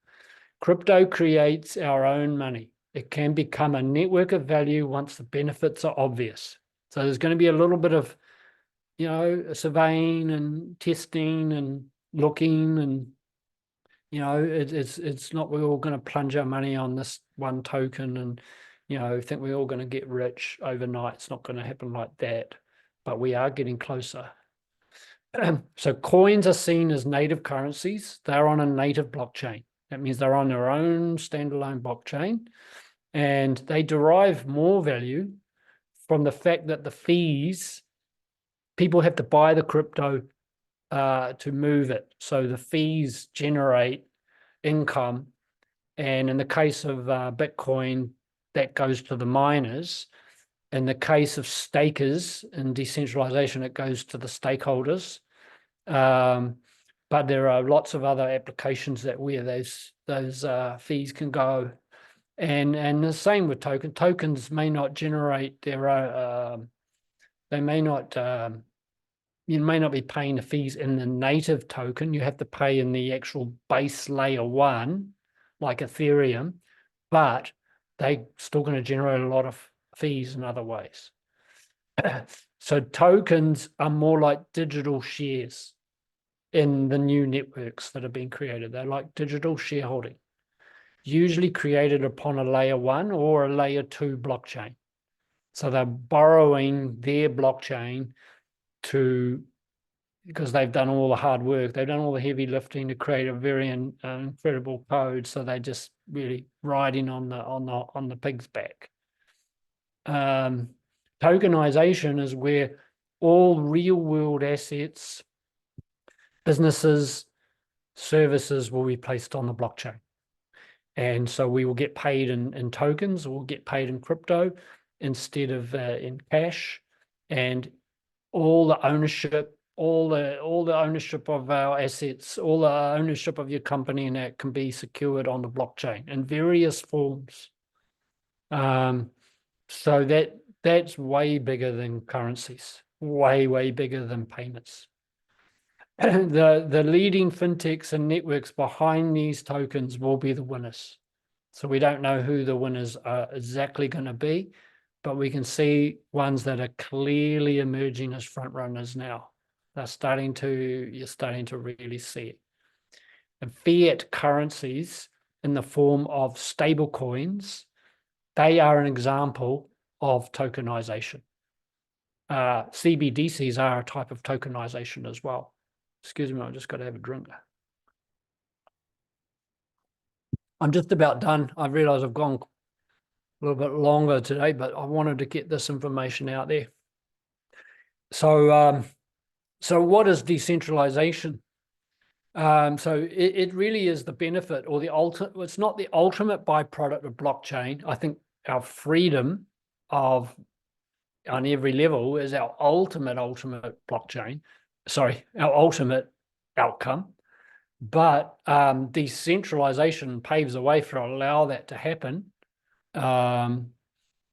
Speaker 1: Crypto creates our own money. It can become a network of value once the benefits are obvious. So there's going to be a little bit of, surveying and testing and looking, and it's not we're all going to plunge our money on this one token and think we're all going to get rich overnight. It's not going to happen like that, but we are getting closer. So coins are seen as native currencies. They're on a native blockchain. That means they're on their own standalone blockchain, and they derive more value from the fact that the fees, people have to buy the crypto to move it. So the fees generate income. And in the case of Bitcoin, that goes to the miners. In the case of stakers and decentralization, it goes to the stakeholders. But there are lots of other applications where those fees can go. And the same with tokens. Tokens may not generate their own, you may not be paying the fees in the native token. You have to pay in the actual base layer one, like Ethereum, but they're still going to generate a lot of fees in other ways. So tokens are more like digital shares. in the new networks that are being created. They're like digital shareholding, usually created upon a layer 1 or a layer 2 blockchain. So they're borrowing their blockchain because they've done all the hard work, they've done all the heavy lifting to create a very incredible code. So they're just really riding on the pig's back. Tokenization is where all real world assets, businesses, services will be placed on the blockchain. And so we will get paid in tokens, or we'll get paid in crypto instead of in cash. And all the ownership, all the ownership of our assets, all the ownership of your company, and that can be secured on the blockchain in various forms. So that's way bigger than currencies, way bigger than payments. The leading fintechs and networks behind these tokens will be the winners. So we don't know who the winners are exactly going to be, but we can see ones that are clearly emerging as front runners now. You're starting to really see it. And fiat currencies in the form of stable coins, they are an example of tokenization. CBDCs are a type of tokenization as well. Excuse me, I've just got to have a drink. I'm just about done. I realize I've gone a little bit longer today, but I wanted to get this information out there. So, so what is decentralization? So it really is the benefit, or the ultimate. It's not the ultimate byproduct of blockchain. I think our freedom on every level is our ultimate blockchain. Sorry, our ultimate outcome. But decentralization paves the way for allow that to happen.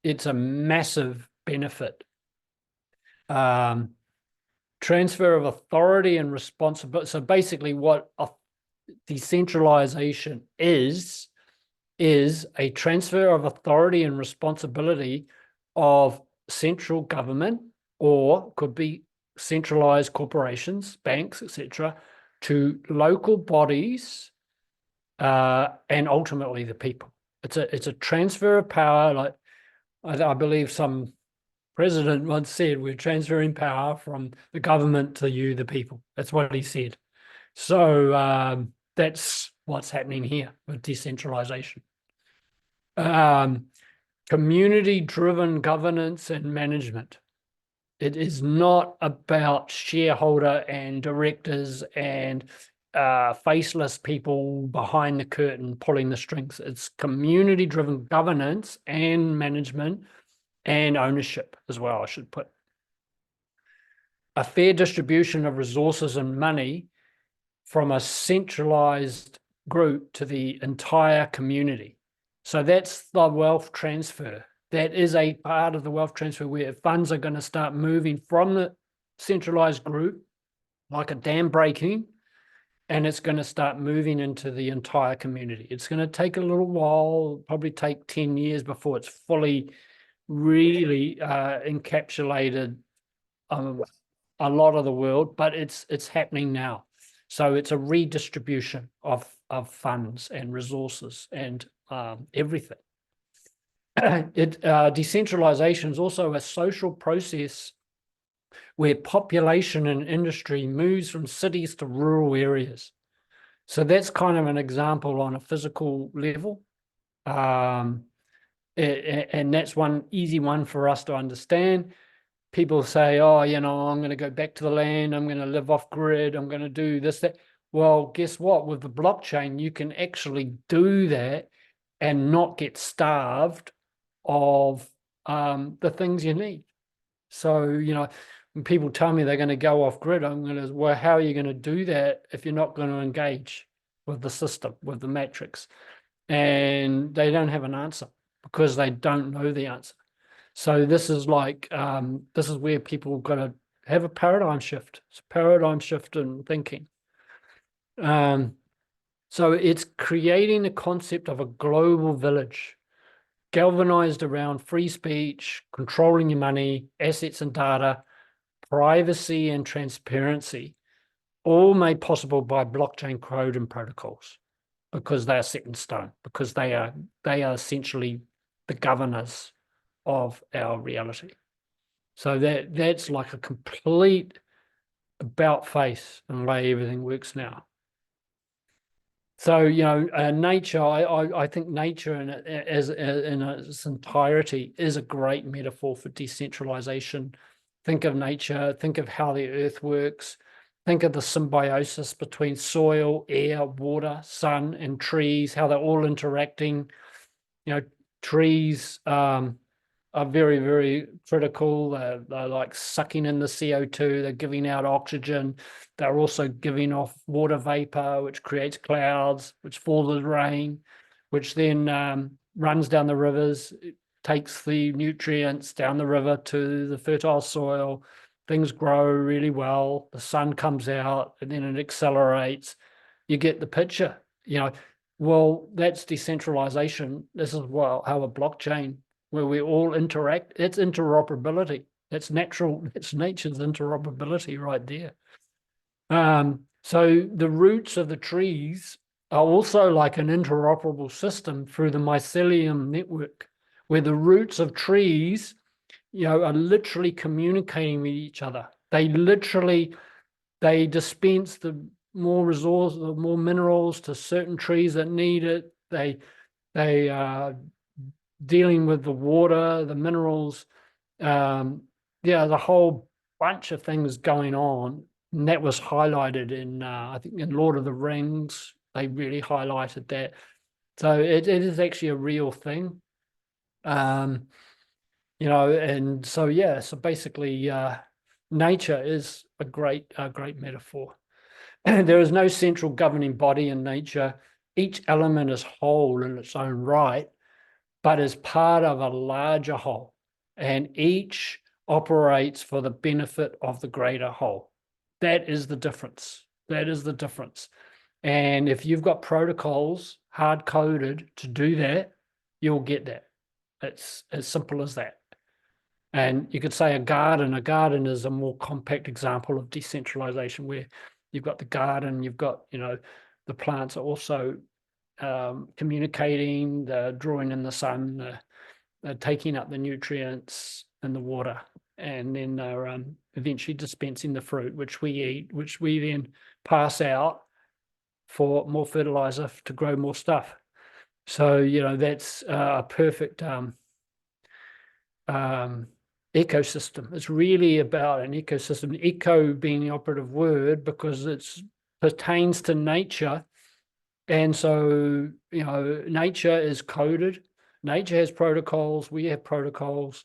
Speaker 1: It's a massive benefit. Transfer of authority and responsibility. So basically what decentralization is a transfer of authority and responsibility of central government, or could be centralized corporations, banks, etc., to local bodies and ultimately the people. It's a transfer of power. Like I believe some president once said, we're transferring power from the government to you, the people. That's what he said. So that's what's happening here with decentralization. Community-driven governance and management. It is not about shareholder and directors and faceless people behind the curtain pulling the strings. It's community-driven governance and management and ownership as well, I should put. A fair distribution of resources and money from a centralized group to the entire community. So that's the wealth transfer. That is a part of the wealth transfer where funds are going to start moving from the centralized group, like a dam breaking, and it's going to start moving into the entire community. It's going to take a little while, probably take 10 years before it's fully really encapsulated a lot of the world, but it's happening now. So it's a redistribution of funds and resources and everything. Decentralization is also a social process where population and industry moves from cities to rural areas. So that's kind of an example on a physical level. And that's one easy one for us to understand. People say, oh, I'm going to go back to the land. I'm going to live off grid. I'm going to do this, that. Well, guess what? With the blockchain, you can actually do that and not get starved of the things you need. So, when people tell me they're going to go off grid, I'm going to, well, how are you going to do that if you're not going to engage with the system, with the matrix? And they don't have an answer because they don't know the answer. So this is like, this is where people got to have a paradigm shift. It's a paradigm shift in thinking. So it's creating the concept of a global village, galvanized around free speech, controlling your money, assets and data, privacy and transparency. all made possible by blockchain code and protocols, because they are set in stone, because they are essentially the governors of our reality. So that's like a complete about face and the way everything works now. So, nature, I think nature in its entirety is a great metaphor for decentralization. Think of nature, think of how the earth works, think of the symbiosis between soil, air, water, sun, and trees, how they're all interacting. Trees are very, very critical. They're like sucking in the CO2, they're giving out oxygen. They're also giving off water vapor, which creates clouds, which falls as rain, which then runs down the rivers, it takes the nutrients down the river to the fertile soil. Things grow really well. The sun comes out and then it accelerates. You get the picture, Well, that's decentralization. This is how a blockchain, where we all interact, it's interoperability. That's natural, it's nature's interoperability right there. So the roots of the trees are also like an interoperable system through the mycelium network, where the roots of trees, are literally communicating with each other. They dispense the more resources, the more minerals to certain trees that need it. They are dealing with the water, the minerals, the whole bunch of things going on. And that was highlighted in, I think, in Lord of the Rings. They really highlighted that. So it is actually a real thing. And so so basically, nature is a great metaphor. There is no central governing body in nature. Each element is whole in its own right, but is part of a larger whole, and each operates for the benefit of the greater whole. That is the difference. That is the difference. And if you've got protocols hard-coded to do that, you'll get that. It's as simple as that. And you could say a garden is a more compact example of decentralization, where you've got the garden, you've got, the plants are also communicating, they're drawing in the sun, they're taking up the nutrients and the water, and then they're eventually dispensing the fruit, which we eat, which we then pass out for more fertilizer to grow more stuff. So, that's a perfect ecosystem. It's really about an ecosystem, eco being the operative word because it pertains to nature. And so, nature is coded, nature has protocols, we have protocols,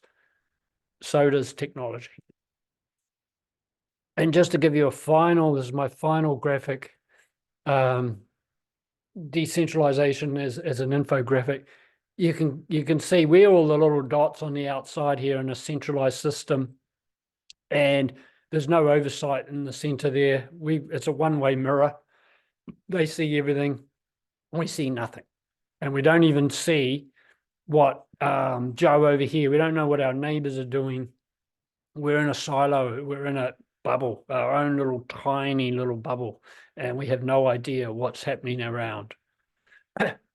Speaker 1: so does technology. And just to give you this is my final graphic, decentralization as an infographic. You can see where all the little dots on the outside here in a centralized system, and there's no oversight in the center there. It's a one-way mirror. They see everything, we see nothing, and we don't even see what Joe over here. We don't know what our neighbors are doing. We're in a silo. We're in a bubble, our own little tiny little bubble, and we have no idea what's happening around.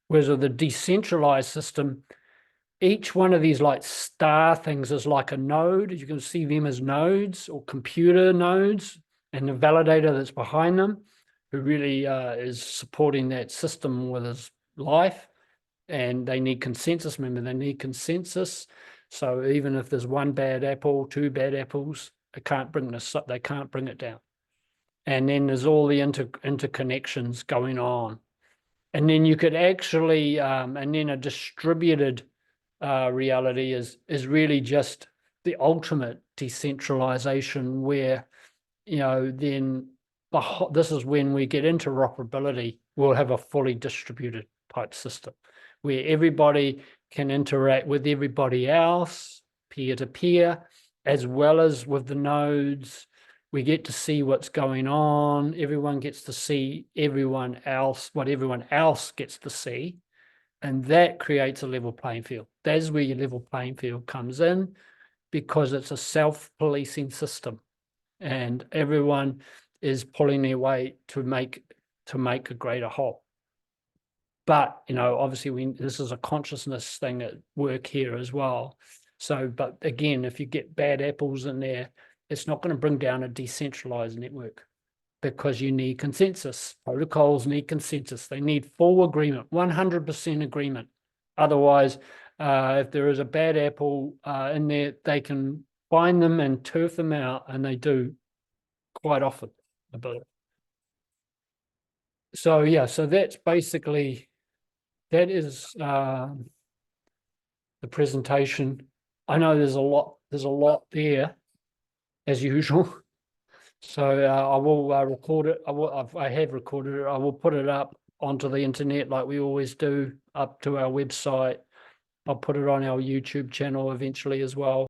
Speaker 1: Whereas with the decentralized system, each one of these like star things is like a node. You can see them as nodes or computer nodes, and the validator that's behind them, who really is supporting that system with his life. And they need consensus. Remember, they need consensus. So even if there's one bad apple, two bad apples, they can't bring it down. And then there's all the interconnections going on. And then you could actually, and then a distributed reality is really just the ultimate decentralization, where, then this is when we get interoperability. We'll have a fully distributed type system where everybody can interact with everybody else, peer to peer, as well as with the nodes. We get to see what's going on. Everyone gets to see everyone else, what everyone else gets to see. And that creates a level playing field. That's where your level playing field comes in, because it's a self-policing system. And everyone is pulling their weight to make a greater whole. But, you know, obviously this is a consciousness thing at work here as well. So, but again, if you get bad apples in there, it's not going to bring down a decentralized network, because you need consensus. Protocols need consensus. They need full agreement, 100% agreement. Otherwise, if there is a bad apple in there, they can find them and turf them out, and they do quite often. So yeah, so that's basically, that is the presentation. I know there's a lot there, as usual. So I will record it. I have recorded it. I will put it up onto the internet like we always do, up to our website. I'll put it on our YouTube channel eventually as well.